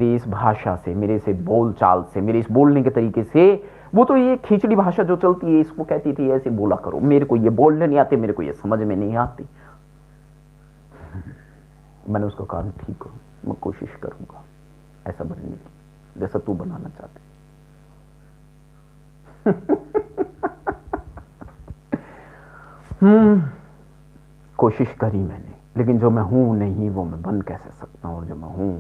मेरी इस भाषा से, मेरे से बोल चाल से, मेरे इस बोलने के तरीके से, वो तो ये खिचड़ी भाषा जो चलती है इसको कहती थी ऐसे बोला करो, मेरे को ये बोलने नहीं आते, मेरे को ये समझ में नहीं आती। मैंने उसको कहा ठीक हो, मैं कोशिश करूंगा ऐसा बनने की जैसा तू बनाना चाहते। कोशिश करी मैंने, लेकिन जो मैं हूं नहीं वो मैं बन कैसे सकता हूं, और जो मैं हूं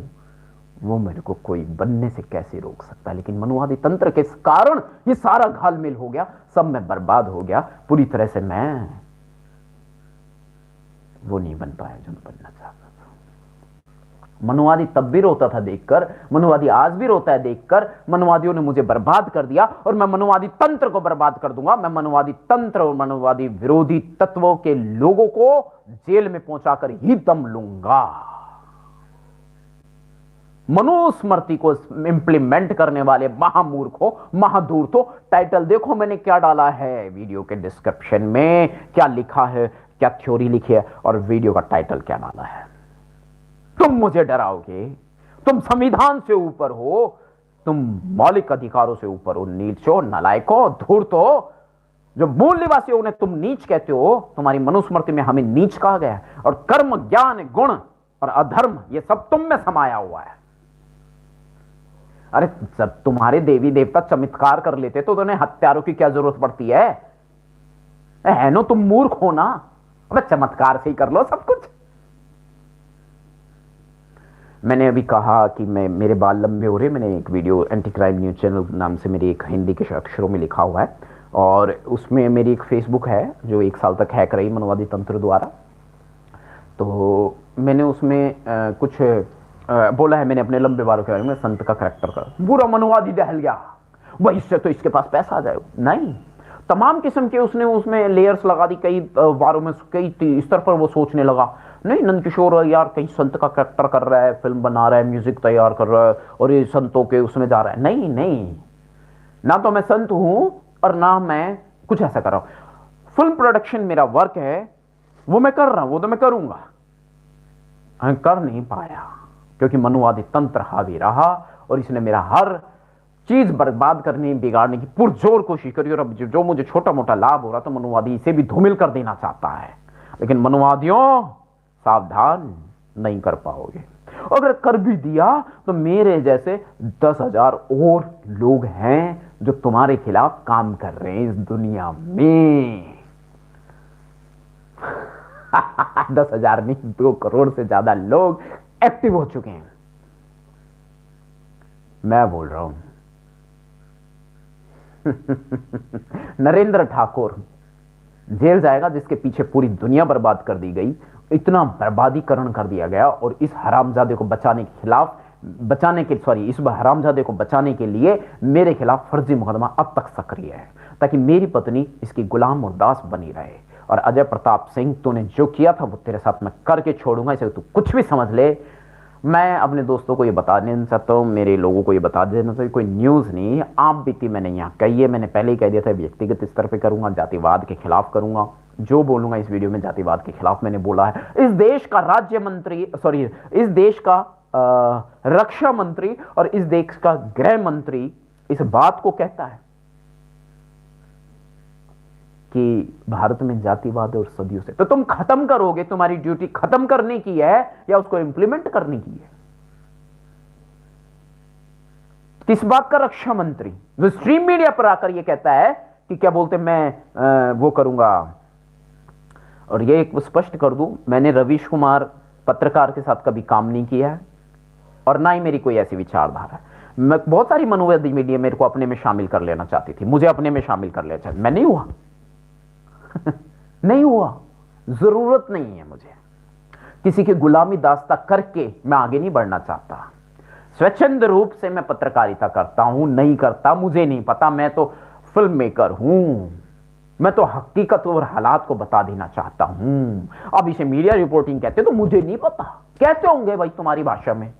वो मेरे को कोई बनने से कैसे रोक सकता। लेकिन मनुवादी तंत्र के कारण ये सारा घालमेल हो गया, सब में बर्बाद हो गया पूरी तरह से। मैं वो नहीं बन पाया जो मैं बनना चाहता था। मनुवादी तब भी रोता था देखकर, मनुवादी आज भी रोता है देखकर। मनुवादियों ने मुझे बर्बाद कर दिया और मैं मनुवादी तंत्र को बर्बाद कर दूंगा। मैं मनुवादी तंत्र और मनुवादी विरोधी तत्वों के लोगों को जेल में पहुंचाकर ही दम लूंगा। मनुस्मृति को इंप्लीमेंट करने वाले महामूर्खों, महाधूर्तों, टाइटल देखो मैंने क्या डाला है वीडियो के डिस्क्रिप्शन में, क्या लिखा है, क्या थ्योरी लिखी है और वीडियो का टाइटल क्या डाला है। तुम मुझे डराओगे, तुम संविधान से ऊपर हो, तुम मौलिक अधिकारों से ऊपर हो, नीचो, नालायको, धूर्तो, जो मूल निवासी उन्हें तुम नीच कहते हो। तुम्हारी मनुस्मृति में हमें नीच कहा गया है, और कर्म, ज्ञान, गुण और अधर्म ये सब तुम में समाया हुआ है। अरे जब तुम्हारे देवी देवता चमत्कार कर लेते तो उन्हें हत्यारों की क्या जरूरत पड़ती है नो, तुम मूर्ख हो ना। अबे चमत्कार से ही कर लो सब कुछ। मैंने अभी कहा कि मेरे बाल लंबे हो रहे, मैंने एक video anti crime news channel नाम से मेरे एक हिंदी के अक्षरों में लिखा हुआ है, और उसमें मेरी एक फेसबुक है जो 1 साल तक हैक रही मनुवादी तंत्र द्वारा। तो मैंने उसमें कुछ बोला है, मैंने अपने लंबे बालों के बारे में, संत का करैक्टर का बुरा मनुवादी दहल गया, वह इससे तो इसके पास पैसा आ जाएगा। नहीं, तमाम किस्म के उसने उसमें लेयर्स लगा दी, कई बारों में कई स्तर पर वो सोचने लगा। नहीं नंदकिशोर यार कहीं संत का करैक्टर कर रहा है, फिल्म बना रहा है, म्यूजिक तैयार कर रहा है और ये संतों के उसमें जा रहा है। नहीं नहीं, ना तो मैं संत हूं और ना मैं कुछ ऐसा कर रहा हूं। फिल्म प्रोडक्शन मेरा वर्क है, वो मैं कर रहा हूं, वो तो मैं करूंगा, कर नहीं पाया क्योंकि मनुवादी तंत्र हावी रहा और इसने मेरा हर चीज बर्बाद करने, बिगाड़ने की पुरजोर कोशिश करी। और अब जो मुझे छोटा मोटा लाभ हो रहा तो मनुवादी इसे भी धूमिल कर देना चाहता है। लेकिन मनुवादियों सावधान, नहीं कर पाओगे। अगर कर भी दिया तो मेरे जैसे 10,000 और लोग हैं जो तुम्हारे खिलाफ काम कर रहे हैं इस दुनिया में। 10,000 नहीं, 2 करोड़ से ज्यादा लोग एक्टिव हो चुके हैं। मैं बोल रहा हूं नरेंद्र ठाकुर जेल जाएगा जिसके पीछे पूरी दुनिया बर्बाद कर दी गई, इतना बर्बादीकरण कर दिया गया। और इस हरामजादे को इस हरामजादे को बचाने के लिए मेरे खिलाफ फर्जी मुकदमा अब तक सक्रिय है, ताकि मेरी पत्नी इसकी गुलाम और दास बनी रहे। और अजय प्रताप सिंह, तूने जो किया था वो तेरे साथ मैं करके छोड़ूंगा, इसे तू कुछ भी समझ ले। मैं अपने दोस्तों को ये बता देना चाहता हूँ, मेरे लोगों को ये बता देना चाहिए, कोई न्यूज़ नहीं, आप बीती मैंने यहाँ कही है। मैंने पहले ही कह दिया था व्यक्तिगत स्तर पे करूंगा, जातिवाद के खिलाफ करूंगा। जो बोलूंगा इस वीडियो में जातिवाद के खिलाफ मैंने बोला है। इस देश का राज्य मंत्री, इस देश का रक्षा मंत्री और इस देश का गृह मंत्री इस बात को कहता है कि भारत में जातिवाद और सदियों से, तो तुम खत्म करोगे। तुम्हारी ड्यूटी खत्म करने की है या उसको इंप्लीमेंट करने की है? किस बात का रक्षा मंत्री जो स्ट्रीम मीडिया पर आकर यह कहता है कि क्या बोलते मैं वो करूंगा। और ये एक स्पष्ट कर दूं, मैंने रवीश कुमार पत्रकार के साथ कभी काम नहीं किया है और ना ही मेरी कोई ऐसी विचारधारा है। मैं बहुत सारी मनुवादी मीडिया मेरे को अपने में शामिल कर लेना चाहती थी, मुझे अपने में शामिल कर लेना चाहती, मैं नहीं हुआ। नहीं हुआ, जरूरत नहीं है मुझे किसी की गुलामी दास्ता करके। मैं आगे नहीं बढ़ना चाहता। स्वच्छंद रूप से मैं पत्रकारिता करता हूं, नहीं करता मुझे नहीं पता। मैं तो फिल्म मेकर हूं, मैं तो हकीकत और हालात को बता देना चाहता हूं। अब इसे मीडिया रिपोर्टिंग कहते तो मुझे नहीं पता, कहते होंगे भाई तुम्हारी भाषा में,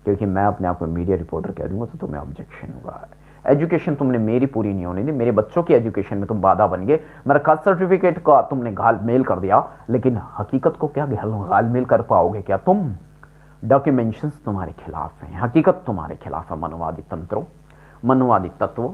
क्योंकि मैं अपने आप को मीडिया रिपोर्टर कह दूंगा तो तुम्हें ऑब्जेक्शन होगा। एजुकेशन तुमने मेरी पूरी नहीं होने दी, मेरे बच्चों की एजुकेशन में तुम बाधा बन गए। मेरा कास्ट सर्टिफिकेट का तुमने घालमेल कर दिया, लेकिन हकीकत को क्या घालमेल कर पाओगे क्या तुम? डॉक्यूमेंशंस तुम्हारे खिलाफ हैं, हकीकत तुम्हारे खिलाफ है। मनोवादी तंत्रों, मनोवादी तत्वों,